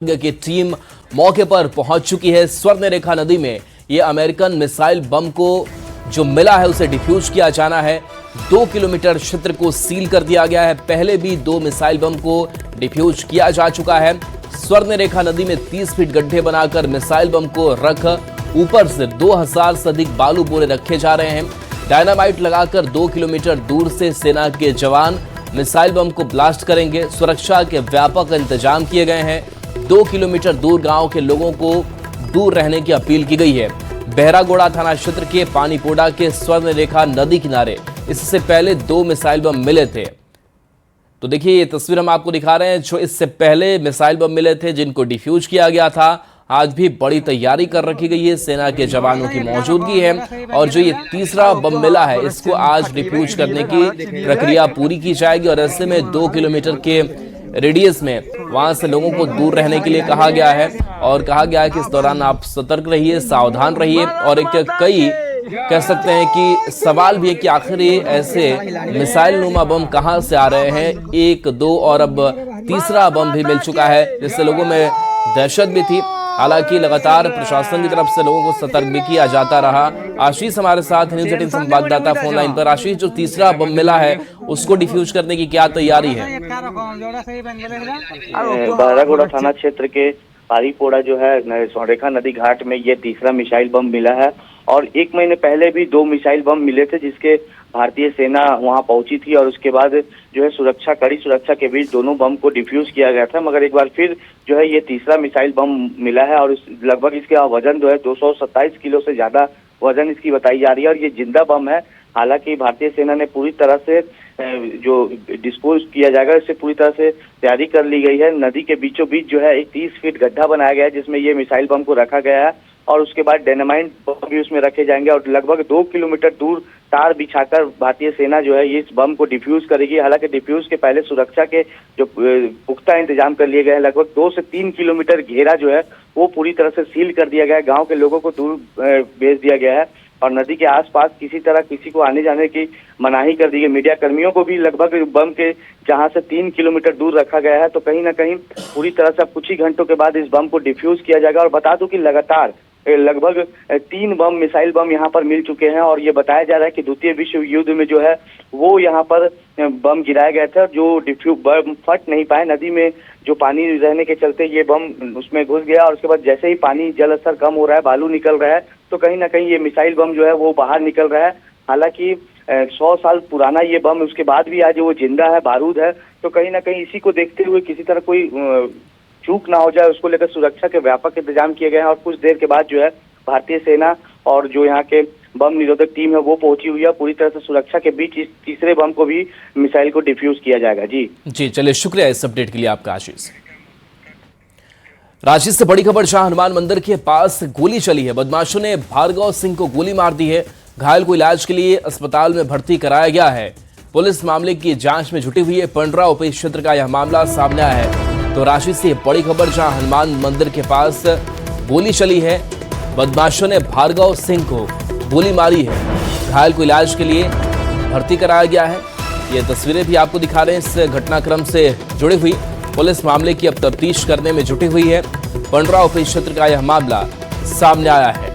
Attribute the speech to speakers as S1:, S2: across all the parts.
S1: की टीम मौके पर पहुंच चुकी है। स्वर्ण रेखा नदी में यह अमेरिकन मिसाइल बम को जो मिला है उसे डिफ्यूज किया जाना है। 2 किलोमीटर क्षेत्र को सील कर दिया गया है। पहले भी 2 मिसाइल बम को डिफ्यूज किया जा चुका है। स्वर्ण रेखा नदी में 30 फीट गड्ढे बनाकर मिसाइल बम को रख ऊपर से 2000 से अधिक बालू बोरे रखे जा रहे हैं। डायनामाइट लगाकर 2 किलोमीटर दूर से सेना के जवान मिसाइल बम को ब्लास्ट करेंगे। सुरक्षा के व्यापक इंतजाम किए गए हैं। 2 किलोमीटर दूर गांव के लोगों को दूर रहने की अपील की गई है। बहरागोड़ा थाना क्षेत्र के पानीपोड़ा के स्वर्ण रेखा नदी किनारे इससे पहले 2 मिसाइल बम मिले थे। तो देखिए ये तस्वीर हम आपको दिखा रहे हैं जो इससे पहले मिसाइल बम मिले थे जिनको डिफ्यूज किया गया था। आज भी बड़ी तैयारी कर रखी गई है। सेना के जवानों की मौजूदगी है और जो ये तीसरा बम मिला है इसको आज डिफ्यूज करने की प्रक्रिया पूरी की जाएगी और ऐसे में 2 किलोमीटर के रेडियस में वहां से लोगों को दूर रहने के लिए कहा गया है और कहा गया है कि इस दौरान आप सतर्क रहिए, सावधान रहिए। और एक कई कह सकते हैं कि सवाल भी है कि आखिर ये ऐसे मिसाइल नुमा बम कहां से आ रहे हैं। 1, 2 और अब तीसरा बम भी मिल चुका है जिससे लोगों में दहशत भी थी। हालांकि लगातार प्रशासन की तरफ से लोगों को सतर्क भी किया जाता रहा। आशीष हमारे साथ न्यूज़ 18 संवाददाता फोन लाइन पर। आशीष, जो तीसरा बम मिला है उसको डिफ्यूज करने की क्या तैयारी है?
S2: बहरागोड़ा थाना क्षेत्र के पानीपोड़ा जो है स्वर्णरेखा नदी घाट में ये तीसरा मिसाइल बम मिला है और 1 महीने पहले भी 2 मिसाइल बम मिले थे जिसके भारतीय सेना वहां पहुंची थी और उसके बाद जो है कड़ी सुरक्षा के बीच दोनों बम को डिफ्यूज किया गया था। मगर एक बार फिर जो है ये तीसरा मिसाइल बम मिला है और लगभग इसका वजन जो है 227 किलो से ज्यादा वजन इसकी बताई जा रही है और ये जिंदा बम है। हालांकि भारतीय सेना ने पूरी तरह से जो डिस्पोज किया जाएगा इससे पूरी तरह से तैयारी कर ली गई है। नदी के बीचों बीच जो है एक 30 फीट गड्ढा बनाया गया है जिसमें ये मिसाइल बम को रखा गया है और उसके बाद डायनामाइट बम भी उसमें रखे जाएंगे और लगभग 2 किलोमीटर दूर तार बिछाकर भारतीय सेना जो है इस बम को डिफ्यूज करेगी। हालांकि डिफ्यूज के पहले सुरक्षा के जो पुख्ता इंतजाम कर लिए गए हैं। लगभग 2 से 3 किलोमीटर घेरा जो है वो पूरी तरह से सील कर दिया गया है। गाँव के लोगों को दूर भेज दिया गया है और नदी के आसपास किसी को आने जाने की मनाही कर दी गई। मीडिया कर्मियों को भी लगभग बम के जहां से 3 किलोमीटर दूर रखा गया है। तो कहीं ना कहीं पूरी तरह से कुछ ही घंटों के बाद इस बम को डिफ्यूज किया जाएगा। और बता दूं कि लगातार लगभग 3 बम मिसाइल बम यहाँ पर मिल चुके हैं और ये बताया जा रहा है कि द्वितीय विश्व युद्ध में जो है वो यहाँ पर बम गिराया गया था जो बम फट नहीं पाए। नदी में जो पानी रहने के चलते ये बम उसमें घुस गया और उसके बाद जैसे ही पानी जल स्तर कम हो रहा है, बालू निकल रहा है तो कहीं ना कहीं ये मिसाइल बम जो है वो बाहर निकल रहा है। हालांकि 100 साल पुराना ये बम उसके बाद भी आज वो जिंदा है, बारूद है। तो कहीं ना कहीं इसी को देखते हुए किसी तरह कोई चूक ना हो जाए उसको लेकर सुरक्षा के व्यापक इंतजाम किए गए हैं और कुछ देर के बाद जो है भारतीय सेना और जो यहाँ के बम निरोधक टीम है वो पहुंची हुई है। पूरी तरह से सुरक्षा के बीच इस तीसरे बम को भी मिसाइल को डिफ्यूज किया जाएगा। जी
S1: चलिए, शुक्रिया इस अपडेट के लिए आपका आशीष। रांची से बड़ी खबर, शाह हनुमान मंदिर के पास गोली चली है। बदमाशों ने भार्गव सिंह को गोली मार दी है। घायल को इलाज के लिए अस्पताल में भर्ती कराया गया है। पुलिस मामले की जांच में जुटी हुई है। पंडरा उपरी क्षेत्र का यह मामला सामने आया है। तो रांची से बड़ी खबर, जहां हनुमान मंदिर के पास गोली चली है। बदमाशों ने भार्गव सिंह को गोली मारी है। घायल को इलाज के लिए भर्ती कराया गया है। ये तस्वीरें भी आपको दिखा रहे हैं इस घटनाक्रम से जुड़ी हुई। पुलिस मामले की अब तफ्तीश करने में जुटी हुई है। पंडरा उपरी क्षेत्र का यह मामला सामने आया है।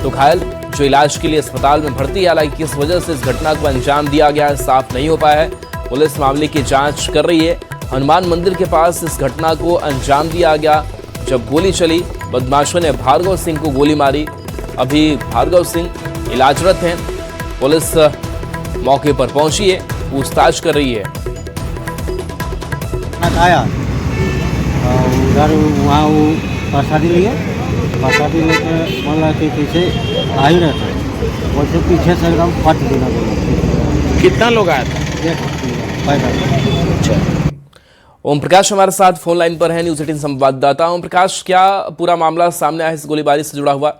S1: तो घायल जो इलाज के लिए अस्पताल में भर्ती है, हालांकि किस वजह से इस घटना को अंजाम दिया गया है साफ नहीं हो पाया है। पुलिस मामले की जांच कर रही है। हनुमान मंदिर के पास इस घटना को अंजाम दिया गया जब गोली चली। बदमाशों ने भार्गव सिंह को गोली मारी। अभी भार्गव सिंह इलाजरत हैं। पुलिस मौके पर पहुंची है, पूछताछ कर रही है।
S3: आया उधर वहाँ वो प्रसादी लिए लेकर बोला कि पीछे आ ही रहा था। वैसे पीछे से एकदम फट देना।
S4: कितना लोग आया था?
S3: अच्छा।
S1: ओम प्रकाश हमारे साथ फोन लाइन पर है, न्यूज़ 18 संवाददाता। ओम प्रकाश, क्या पूरा मामला सामने आया इस गोलीबारी से जुड़ा हुआ?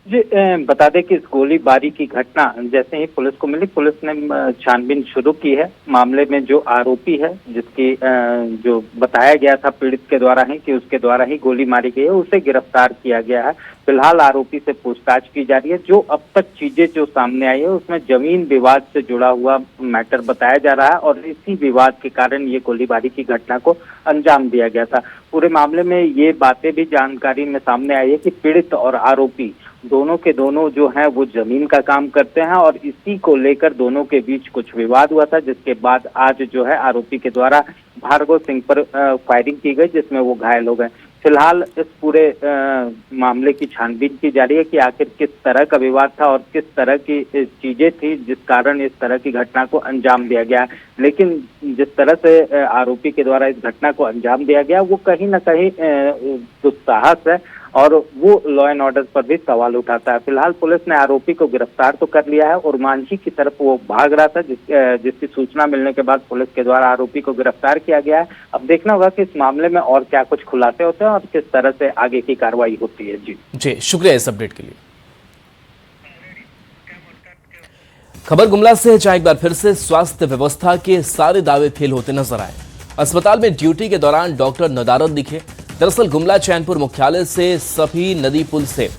S5: जी बता दें कि इस गोलीबारी की घटना जैसे ही पुलिस को मिली, पुलिस ने छानबीन शुरू की है। मामले में जो आरोपी है, जिसकी जो बताया गया था पीड़ित के द्वारा ही कि उसके द्वारा ही गोली मारी गई है, उसे गिरफ्तार किया गया है। फिलहाल आरोपी से पूछताछ की जा रही है। जो अब तक चीजें जो सामने आई है उसमें जमीन विवाद से जुड़ा हुआ मैटर बताया जा रहा है और इसी विवाद के कारण ये गोलीबारी की घटना को अंजाम दिया गया था। पूरे मामले में ये बातें भी जानकारी में सामने आई है कि पीड़ित और आरोपी दोनों के दोनों जो हैं वो जमीन का काम करते हैं और इसी को लेकर दोनों के बीच कुछ विवाद हुआ था, जिसके बाद आज जो है आरोपी के द्वारा भार्गव सिंह पर फायरिंग की गई, जिसमें वो घायल हो गए। फिलहाल इस पूरे मामले की छानबीन की जा रही है कि आखिर किस तरह का विवाद था और किस तरह की चीजें थी जिस कारण इस तरह की घटना को अंजाम दिया गया। लेकिन जिस तरह से आरोपी के द्वारा इस घटना को अंजाम दिया गया वो कहीं ना कहीं दुस्साहस है और वो लॉ एंड ऑर्डर पर भी सवाल उठाता है। फिलहाल पुलिस ने आरोपी को गिरफ्तार तो कर लिया है और मांझी की तरफ वो भाग रहा था, जिसकी सूचना मिलने के बाद पुलिस के द्वारा आरोपी को गिरफ्तार किया गया है। अब देखना होगा कि इस मामले में और क्या कुछ खुलासे होते हैं और किस तरह से आगे की कार्रवाई होती है। जी
S1: शुक्रिया इस अपडेट के लिए। खबर गुमला से, जहां एक बार फिर से स्वास्थ्य व्यवस्था के सारे दावे फेल होते नजर आए। अस्पताल में ड्यूटी के दौरान डॉक्टर नदारद दिखे। दरअसल गुमला चैनपुर मुख्यालय से सभी नदी पुल से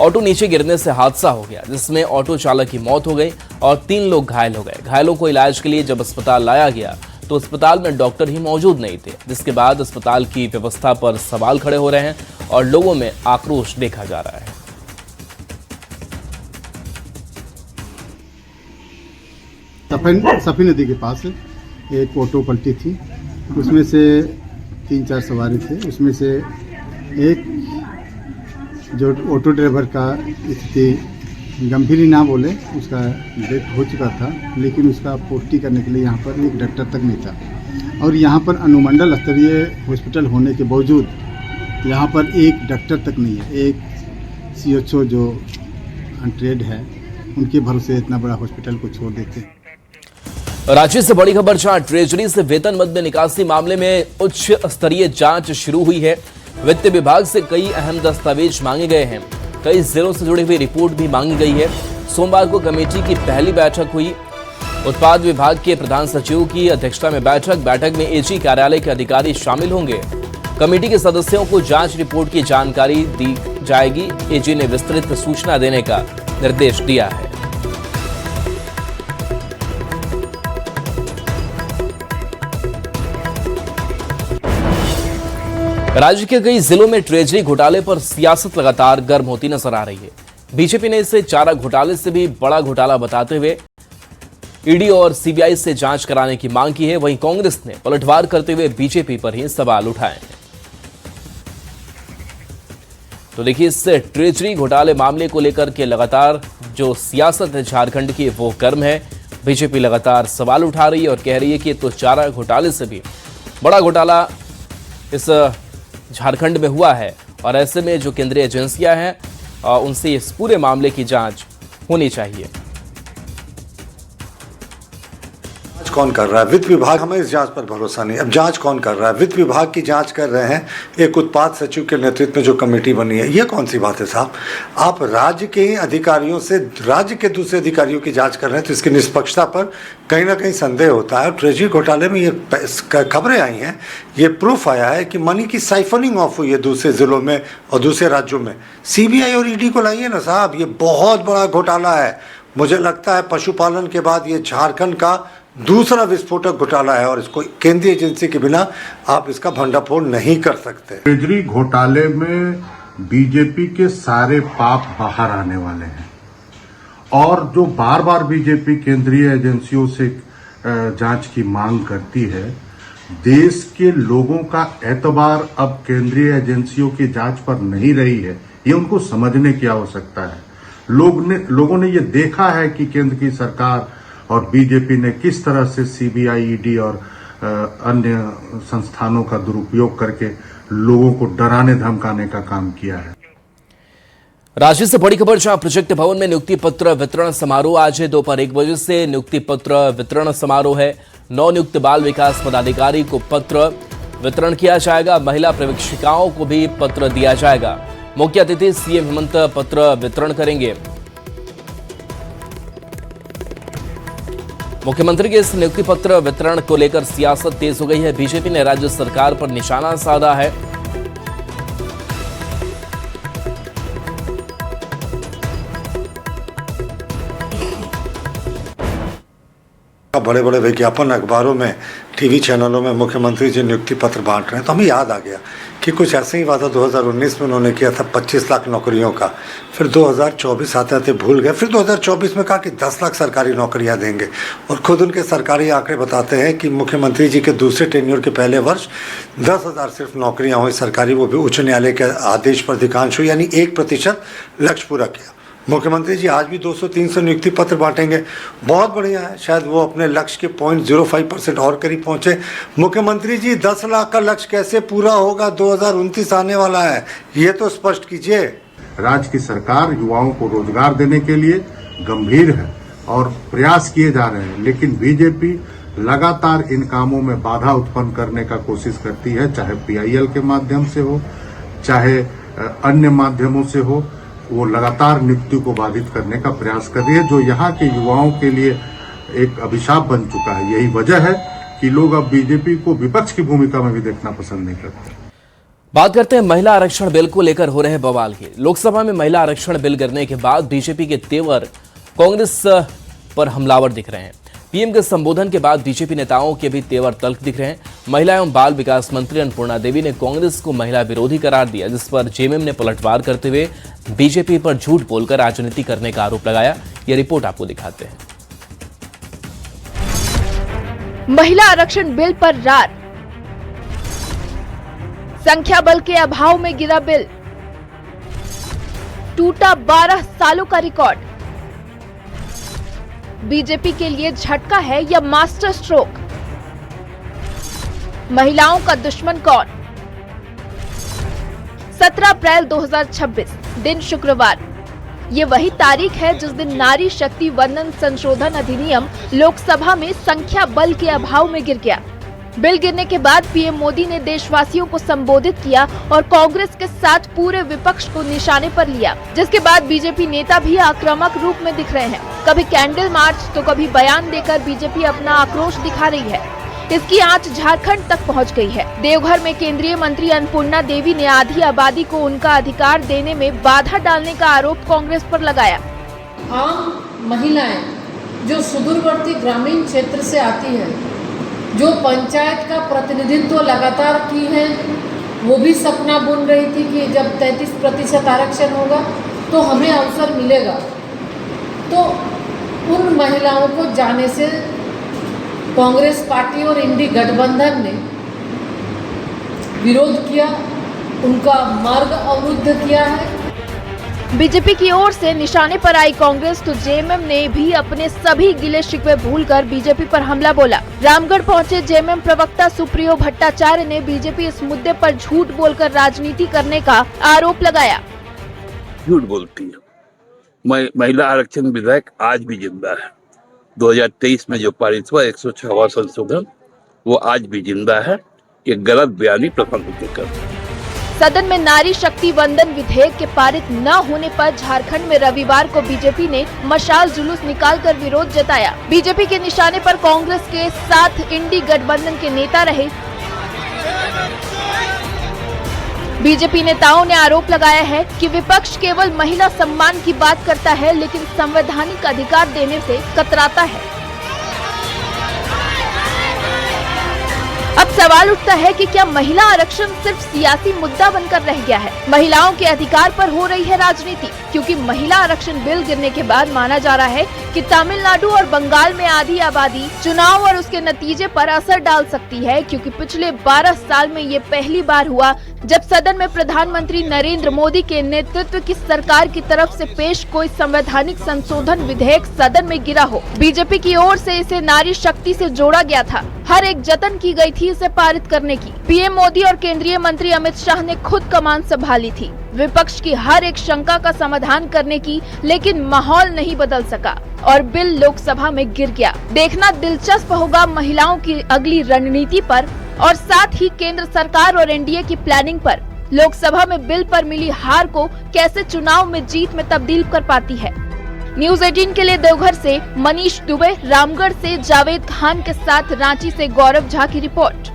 S1: ऑटो नीचे गिरने से हादसा हो गया, जिसमें ऑटो चालक की मौत हो गई और 3 लोग घायल हो गए। घायलों को इलाज के लिए जब अस्पताल लाया गया तो अस्पताल में डॉक्टर ही मौजूद नहीं थे, जिसके बाद अस्पताल की व्यवस्था पर सवाल खड़े हो रहे हैं और लोगों में आक्रोश देखा जा रहा है।
S6: सफी नदी के पास एक ऑटो पलटी थी, उसमें से 3-4 सवारी थे। उसमें से एक जो ऑटो ड्राइवर का स्थिति गंभीर ही ना बोले, उसका डेथ हो चुका था, लेकिन उसका पुष्टि करने के लिए यहाँ पर एक डॉक्टर तक नहीं था। और यहाँ पर अनुमंडल स्तरीय हॉस्पिटल होने के बावजूद यहाँ पर एक डॉक्टर तक नहीं है। एक CHO जो अनट्रेड है, उनके भरोसे इतना बड़ा हॉस्पिटल को छोड़ देते हैं।
S1: राज्य से बड़ी खबर, जहां ट्रेजरी से वेतन मद निकासी मामले में उच्च स्तरीय जांच शुरू हुई है। वित्त विभाग से कई अहम दस्तावेज मांगे गए हैं। कई जिलों से जुड़ी हुई रिपोर्ट भी मांगी गई है। सोमवार को कमेटी की पहली बैठक हुई। उत्पाद विभाग के प्रधान सचिव की अध्यक्षता में बैठक में AG कार्यालय के अधिकारी शामिल होंगे। कमेटी के सदस्यों को जांच रिपोर्ट की जानकारी दी जाएगी। AG ने विस्तृत सूचना देने का निर्देश दिया है। राज्य के कई जिलों में ट्रेजरी घोटाले पर सियासत लगातार गर्म होती नजर आ रही है। बीजेपी ने इसे चारा घोटाले से भी बड़ा घोटाला बताते हुए ईडी और CBI से जांच कराने की मांग की है। वहीं कांग्रेस ने पलटवार करते हुए बीजेपी पर ही सवाल उठाए हैं। तो देखिए, इस ट्रेजरी घोटाले मामले को लेकर के लगातार जो सियासत है झारखंड की वो गर्म है। बीजेपी लगातार सवाल उठा रही है और कह रही है कि तो चारा घोटाले से भी बड़ा घोटाला इस झारखंड में हुआ है और ऐसे में जो केंद्रीय एजेंसियां हैं उनसे इस पूरे मामले की जांच होनी चाहिए।
S7: कौन कर रहा है? वित्त विभाग। हमें इस जांच पर भरोसा नहीं। अब जांच कौन कर रहा है? वित्त विभाग की जांच कर रहे हैं एक उत्पाद सचिव के नेतृत्व में जो कमेटी बनी है। ये कौन सी बात है साहब? आप राज्य के ही अधिकारियों से राज्य के दूसरे अधिकारियों की जांच कर रहे हैं तो इसकी निष्पक्षता पर कहीं ना कहीं संदेह होता है। और ट्रेजरी घोटाले में ये खबरें आई हैं, ये प्रूफ आया है कि मनी की साइफनिंग ऑफ हुई है दूसरे जिलों में और दूसरे राज्यों में। CBI और ED को लाइए ना साहब, ये बहुत बड़ा घोटाला है। मुझे लगता है पशुपालन के बाद ये झारखंड का दूसरा विस्फोटक घोटाला है और इसको केंद्रीय एजेंसी के बिना आप इसका भंडाफोड़ नहीं कर सकते।
S8: ट्रेजरी घोटाले में बीजेपी के सारे पाप बाहर आने वाले हैं और जो बार बार बीजेपी केंद्रीय एजेंसियों से जांच की मांग करती है, देश के लोगों का एतबार अब केंद्रीय एजेंसियों की जांच पर नहीं रही है। ये उनको समझने की आवश्यकता है। लोगों ने ये देखा है कि केंद्र की सरकार और बीजेपी ने किस तरह से CBI, ED और अन्य संस्थानों का दुरुपयोग करके लोगों को डराने धमकाने का काम किया है।
S1: राज्य से बड़ी खबर, जहां प्रोजेक्ट भवन में नियुक्ति पत्र वितरण समारोह आज है। दोपहर 1 बजे से नियुक्ति पत्र वितरण समारोह है। नवनियुक्त बाल विकास पदाधिकारी को पत्र वितरण किया जाएगा। महिला प्रशिक्षिकाओं को भी पत्र दिया जाएगा। मुख्य अतिथि सीएम हेमंत पत्र वितरण करेंगे। मुख्यमंत्री के इस नियुक्ति पत्र वितरण को लेकर सियासत तेज हो गई है। बीजेपी ने राज्य सरकार पर निशाना साधा है।
S7: बड़े बड़े विज्ञापन अखबारों में, टीवी चैनलों में मुख्यमंत्री जी नियुक्ति पत्र बांट रहे हैं, तो हमें याद आ गया कि कुछ ऐसे ही वादा 2019 में उन्होंने किया था 25 लाख नौकरियों का। फिर 2024 आते आते भूल गए। फिर 2024 में कहा कि 10 लाख सरकारी नौकरियां देंगे, और खुद उनके सरकारी आंकड़े बताते हैं कि मुख्यमंत्री जी के दूसरे टेन्योर के पहले वर्ष 10,000 सिर्फ नौकरियां हुई सरकारी, वो भी उच्च न्यायालय के आदेश पर अधिकांश हुई, यानी 1% लक्ष्य पूरा किया। मुख्यमंत्री जी आज भी 200-300 नियुक्ति पत्र बांटेंगे, बहुत बढ़िया है। शायद वो अपने लक्ष्य के 0.05% और करीब पहुंचे। मुख्यमंत्री जी 10 लाख का लक्ष्य कैसे पूरा होगा? 2029 आने वाला है, ये तो स्पष्ट कीजिए।
S8: राज्य की सरकार युवाओं को रोजगार देने के लिए गंभीर है और प्रयास किए जा रहे हैं, लेकिन बीजेपी लगातार इन कामों में बाधा उत्पन्न करने का कोशिश करती है, चाहे PIL के माध्यम से हो, चाहे अन्य माध्यमों से हो। वो लगातार नियुक्ति को बाधित करने का प्रयास कर रही है, जो यहाँ के युवाओं के लिए एक अभिशाप बन चुका है। यही वजह है कि लोग अब बीजेपी को विपक्ष की भूमिका में भी देखना पसंद नहीं करते।
S1: बात करते हैं महिला आरक्षण बिल को लेकर हो रहे बवाल की। लोकसभा में महिला आरक्षण बिल गिरने के बाद बीजेपी के तेवर कांग्रेस पर हमलावर दिख रहे हैं। पीएम के संबोधन के बाद बीजेपी नेताओं के भी तेवर तल्ख दिख रहे हैं। महिला एवं बाल विकास मंत्री अन्नपूर्णा देवी ने कांग्रेस को महिला विरोधी करार दिया, जिस पर जेएमएम ने पलटवार करते हुए बीजेपी पर झूठ बोलकर राजनीति करने का आरोप लगाया। यह रिपोर्ट आपको दिखाते हैं।
S9: महिला आरक्षण बिल पर रार, संख्या बल के अभाव में गिरा बिल, टूटा 12 सालों का रिकॉर्ड। बीजेपी के लिए झटका है या मास्टर स्ट्रोक? महिलाओं का दुश्मन कौन? 17 अप्रैल 2026 दिन शुक्रवार। ये वही तारीख है जिस दिन नारी शक्ति वंदन संशोधन अधिनियम लोकसभा में संख्या बल के अभाव में गिर गया। बिल गिरने के बाद पीएम मोदी ने देशवासियों को संबोधित किया और कांग्रेस के साथ पूरे विपक्ष को निशाने पर लिया, जिसके बाद बीजेपी नेता भी आक्रामक रूप में दिख रहे हैं। कभी कैंडल मार्च तो कभी बयान देकर बीजेपी अपना आक्रोश दिखा रही है। इसकी आंच झारखंड तक पहुंच गई है। देवघर में केंद्रीय मंत्री अन्नपूर्णा देवी ने आधी आबादी को उनका अधिकार देने में बाधा डालने का आरोप कांग्रेस पर लगाया।
S10: आम महिलाएं जो सुदूरवर्ती ग्रामीण क्षेत्र से आती है, जो पंचायत का प्रतिनिधित्व लगातार की है, वो भी सपना बुन रही थी कि जब 33% आरक्षण होगा तो हमें अवसर मिलेगा। तो उन महिलाओं को जाने से कांग्रेस पार्टी और इंडी गठबंधन ने विरोध किया, उनका मार्ग अवरुद्ध किया है।
S9: बीजेपी की ओर से निशाने पर आई कांग्रेस तो जेएमएम ने भी अपने सभी गिले शिकवे भूलकर बीजेपी पर हमला बोला। रामगढ़ पहुंचे जेएमएम प्रवक्ता सुप्रियो भट्टाचार्य ने बीजेपी इस मुद्दे पर झूठ बोलकर राजनीति करने का आरोप लगाया।
S11: झूठ बोलती है। महिला आरक्षण विधेयक आज भी जिंदा है। 2023 में जो पारित हुआ 106वां संशोधन, वो आज भी जिंदा है। ये गलत बयानी प्रधानमंत्री कर।
S9: सदन में नारी शक्ति वंदन विधेयक के पारित न होने पर झारखंड में रविवार को बीजेपी ने मशाल जुलूस निकालकर विरोध जताया। बीजेपी के निशाने पर कांग्रेस के साथ इंडी गठबंधन के नेता रहे। बीजेपी नेताओं ने आरोप लगाया है कि विपक्ष केवल महिला सम्मान की बात करता है, लेकिन संवैधानिक अधिकार देने से कतराता है। अब सवाल उठता है कि क्या महिला आरक्षण सिर्फ सियासी मुद्दा बनकर रह गया है? महिलाओं के अधिकार पर हो रही है राजनीति, क्योंकि महिला आरक्षण बिल गिरने के बाद माना जा रहा है कि तमिलनाडु और बंगाल में आधी आबादी चुनाव और उसके नतीजे पर असर डाल सकती है, क्योंकि पिछले 12 साल में ये पहली बार हुआ जब सदन में प्रधानमंत्री नरेंद्र मोदी के नेतृत्व की सरकार की तरफ से पेश कोई संवैधानिक संशोधन विधेयक सदन में गिरा हो। बीजेपी की ओर से इसे नारी शक्ति से जोड़ा गया था। हर एक जतन की गई थी इसे पारित करने की। पीएम मोदी और केंद्रीय मंत्री अमित शाह ने खुद कमान संभाली थी, विपक्ष की हर एक शंका का समाधान करने की, लेकिन माहौल नहीं बदल सका और बिल लोकसभा में गिर गया। देखना दिलचस्प होगा महिलाओं की अगली रणनीति पर और साथ ही केंद्र सरकार और एनडीए की प्लानिंग पर। लोकसभा में बिल पर मिली हार को कैसे चुनाव में जीत में तब्दील कर पाती है। न्यूज 18 के लिए देवघर से मनीष दुबे, रामगढ़ से जावेद खान के साथ रांची से गौरव झा की रिपोर्ट।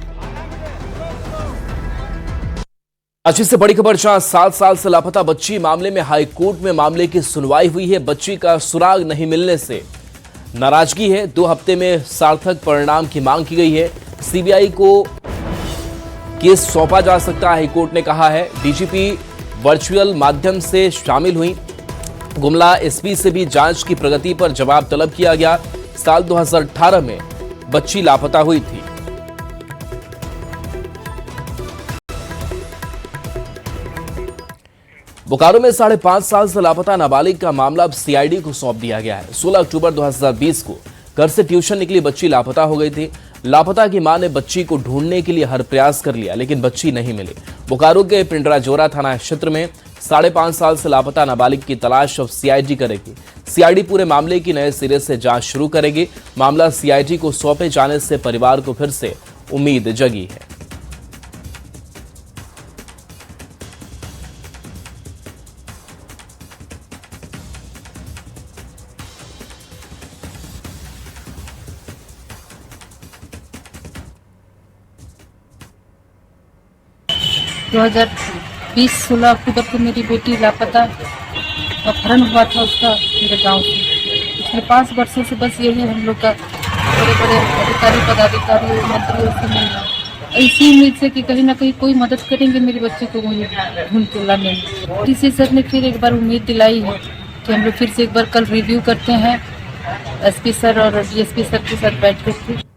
S1: रांची से बड़ी खबर, जहां 7 साल से लापता बच्ची मामले में हाई कोर्ट में मामले की सुनवाई हुई है। बच्ची का सुराग नहीं मिलने से नाराजगी है। 2 हफ्ते में सार्थक परिणाम की मांग की गई है। सीबीआई को केस सौंपा जा सकता है, हाईकोर्ट ने कहा है। डीजीपी वर्चुअल माध्यम से शामिल हुई। गुमला एसपी से भी जांच की प्रगति पर जवाब तलब किया गया। साल 2018 में बच्ची लापता हुई थी। बोकारो में 5.5 साल से लापता नाबालिग का मामला अब सीआईडी को सौंप दिया गया है। 16 अक्टूबर 2020 को घर से ट्यूशन निकली बच्ची लापता हो गई थी। लापता की मां ने बच्ची को ढूंढने के लिए हर प्रयास कर लिया, लेकिन बच्ची नहीं मिली। बोकारो के पिंडराजोरा थाना क्षेत्र में 5.5 साल से लापता नाबालिग की तलाश अब सीआईडी करेगी। सीआईडी पूरे मामले की नए सिरे से जांच शुरू करेगी। मामला सीआईडी को सौंपे जाने से परिवार को फिर से उम्मीद जगी है।
S12: दो 16 अक्टूबर को मेरी बेटी लापता अपहरण हुआ था उसका मेरे गांव से। पिछले 5 वर्षों से बस यही हम लोग का बड़े बड़े अधिकारी पदाधिकारी मंत्रियों से मिलना, इसी उम्मीद से कि कहीं ना कहीं कोई मदद करेंगे मेरे बच्चे को मुझे ढूंढ के लाने में। डीसी सर ने फिर एक बार उम्मीद दिलाई है कि हम लोग फिर से एक बार कल रिव्यू करते हैं एसपी सर और डीएसपी सर के साथ बैठ करके।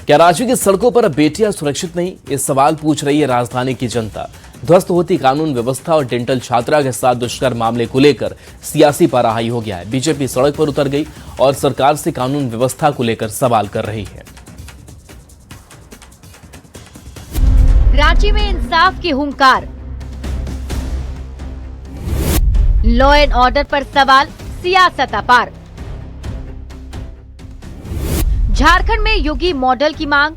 S1: क्या राज्य की सड़कों पर बेटियां सुरक्षित नहीं? ये सवाल पूछ रही है राजधानी की जनता। ध्वस्त होती कानून व्यवस्था और डेंटल छात्रा के साथ दुष्कर्म मामले को लेकर सियासी पाराहाई हो गया है। बीजेपी सड़क पर उतर गई और सरकार से कानून व्यवस्था को लेकर सवाल कर रही है।
S13: रांची में इंसाफ की हुंकार, लॉ एंड ऑर्डर पर सवाल, सियासत अपार। झारखंड में योगी मॉडल की मांग,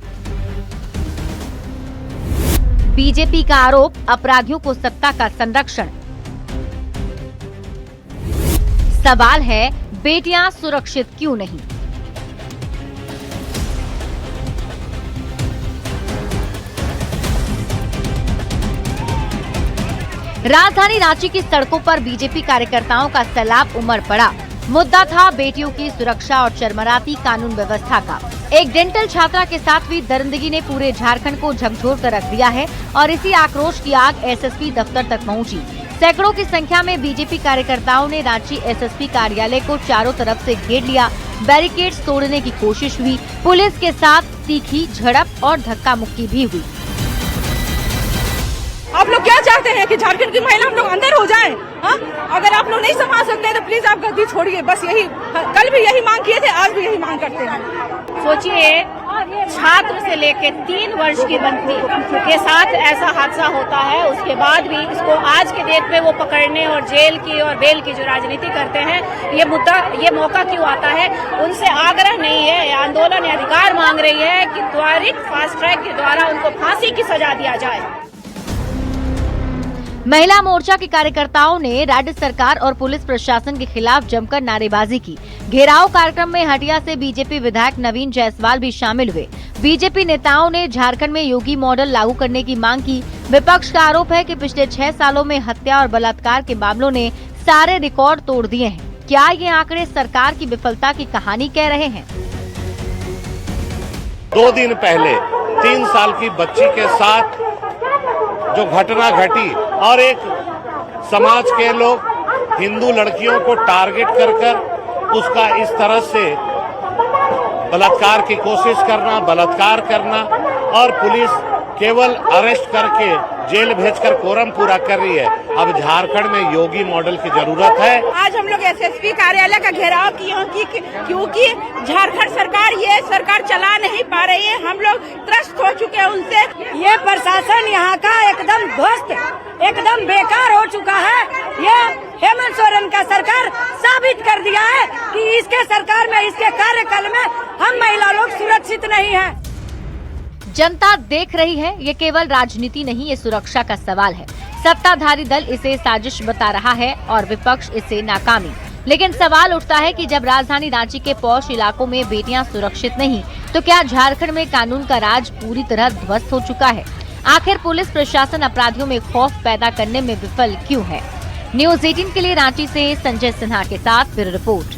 S13: बीजेपी का आरोप अपराधियों को सत्ता का संरक्षण। सवाल है बेटियां सुरक्षित क्यों नहीं? राजधानी रांची की सड़कों पर बीजेपी कार्यकर्ताओं का सैलाब उमड़ पड़ा। मुद्दा था बेटियों की सुरक्षा और चरमराती कानून व्यवस्था का। एक डेंटल छात्रा के साथ हुई दरिंदगी ने पूरे झारखंड को झकझोर कर रख दिया है और इसी आक्रोश की आग एसएसपी दफ्तर तक पहुंची। सैकड़ों की संख्या में बीजेपी कार्यकर्ताओं ने रांची एसएसपी कार्यालय को चारों तरफ से घेर लिया। बैरिकेड्स तोड़ने की कोशिश हुई। पुलिस के साथ तीखी झड़प और धक्का मुक्की भी हुई।
S14: आप लोग क्या चाहते हैं कि झारखंड की महिला हम लोग अंदर हो जाएं? अगर आप लोग नहीं संभाल सकते तो प्लीज आप गद्दी छोड़िए। बस यही, कल भी यही मांग किए थे, आज भी यही मांग करते हैं।
S15: सोचिए, छात्र से लेके 3 वर्ष की बच्ची के साथ ऐसा हादसा होता है, उसके बाद भी इसको आज के डेट में वो पकड़ने और जेल की और बेल की जो राजनीति करते हैं, ये मौका क्यों आता है? उनसे आग्रह नहीं है, आंदोलन अधिकार मांग रही है कि त्वरित फास्ट ट्रैक के द्वारा उनको फांसी की सजा दिया जाए।
S13: महिला मोर्चा के कार्यकर्ताओं ने राज्य सरकार और पुलिस प्रशासन के खिलाफ जमकर नारेबाजी की। घेराव कार्यक्रम में हटिया से बीजेपी विधायक नवीन जायसवाल भी शामिल हुए। बीजेपी नेताओं ने झारखंड में योगी मॉडल लागू करने की मांग की। विपक्ष का आरोप है कि पिछले 6 सालों में हत्या और बलात्कार के मामलों ने सारे रिकॉर्ड तोड़ दिए हैं। क्या ये आंकड़े सरकार की विफलता की कहानी कह रहे हैं?
S16: 2 दिन पहले 3 साल की बच्ची के साथ जो घटना घटी और एक समाज के लोग हिंदू लड़कियों को टारगेट कर उसका इस तरह से बलात्कार की कोशिश करना, बलात्कार करना और पुलिस केवल अरेस्ट करके जेल भेजकर कोरम पूरा कर रही है। अब झारखंड में योगी मॉडल की जरूरत है।
S14: आज हम लोग एसएसपी कार्यालय का घेराव किए क्योंकि झारखंड सरकार ये सरकार चला नहीं पा रही है। हम लोग त्रस्त हो चुके हैं उनसे।
S17: ये प्रशासन यहाँ का एकदम ध्वस्त, एकदम बेकार हो चुका है। ये हेमंत सोरेन का सरकार साबित कर दिया है कि इसके सरकार में, इसके कार्यकाल में हम महिला लोग सुरक्षित नहीं है।
S13: जनता देख रही है, ये केवल राजनीति नहीं, ये सुरक्षा का सवाल है। सत्ताधारी दल इसे साजिश बता रहा है और विपक्ष इसे नाकामी। लेकिन सवाल उठता है कि जब राजधानी रांची के पॉश इलाकों में बेटियां सुरक्षित नहीं, तो क्या झारखंड में कानून का राज पूरी तरह ध्वस्त हो चुका है? आखिर पुलिस प्रशासन अपराधियों में खौफ पैदा करने में विफल क्यों है? न्यूज़ 18 के लिए रांची से संजय सिन्हा के साथ ब्यूरो रिपोर्ट।